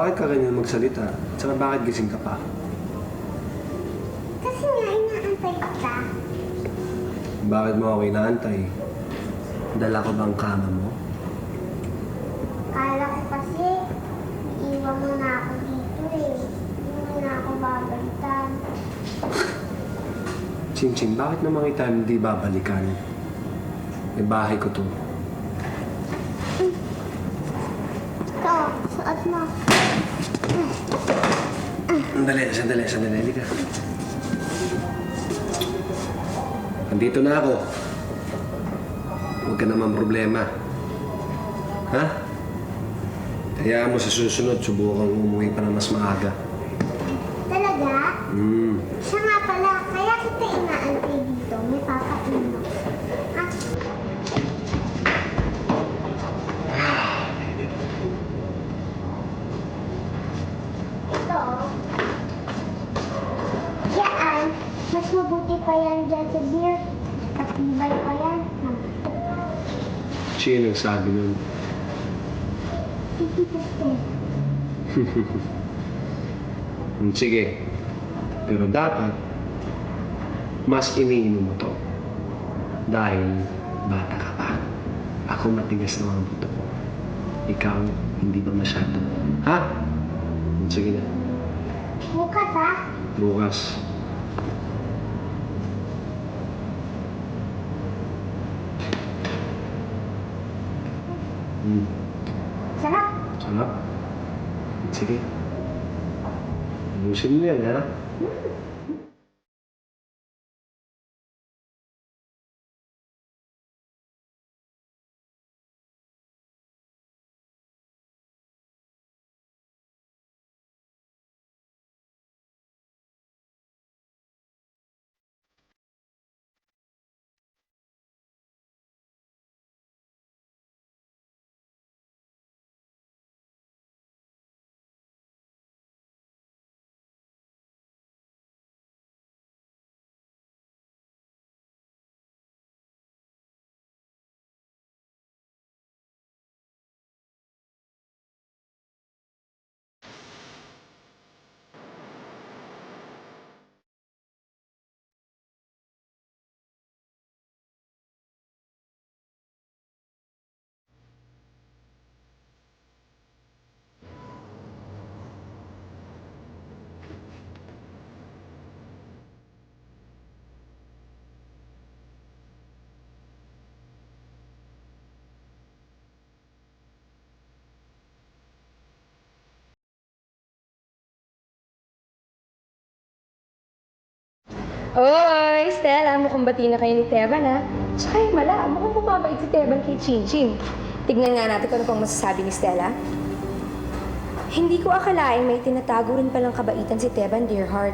Bakit ka ganyan magsalita? At saka bakit gising ka pa? Kasi nga, inaantay kita. Bakit mo ako inaantay? Dala ko bang kama mo? Kala ko kasi, iiwan mo na ako dito eh. Hindi mo na ako babalitan. Chin-Chin, bakit naman kita hindi babalikan? May bahay ko to. Ito, suot mo. Sandali. Halika. Nandito na ako. Huwag ka naman problema. Ha? Hayaan mo sa susunod, subukan umuwi pa na mas maaga. Talaga? Siya nga pala, kaya kita inaantay dito. May papainom. Ah, ito oh. Yan, mas mabuti pa yan dyan sa beer. Katibay pa yan. Sino nagsabi nun? Si Tita Steph. Sige. Pero dapat, mas iniinom mo to. Dahil bata ka pa. Ako matigas na mga buto. Ikaw, hindi pa masyado. Ha? Sige na. Bukas ha? Bukas. Sarap. Sarap. Sige. Ayusin mo yan, ha? Oy, Stella, mukhang bati na kayo ni Teban, ha? Tsaka yung mala, mukhang bumabait si Teban kay Chin-Chin. Tignan nga natin kung ano pang masasabi ni Stella. Hindi ko akalain may tinatago rin palang kabaitan si Teban, dear heart.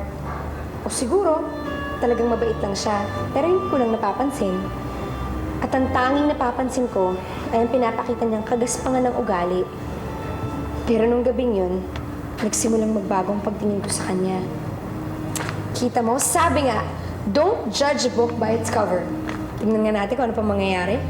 O siguro, talagang mabait lang siya, pero hindi ko lang napapansin. At ang tanging napapansin ko ay ang pinapakita niyang kagaspangan ng ugali. Pero nung gabing yun, nagsimulang magbago ang pagtingin ko sa kanya. Kita mo, sabi nga, don't judge a book by its cover. Tingnan nga natin kung ano pa mangyayari.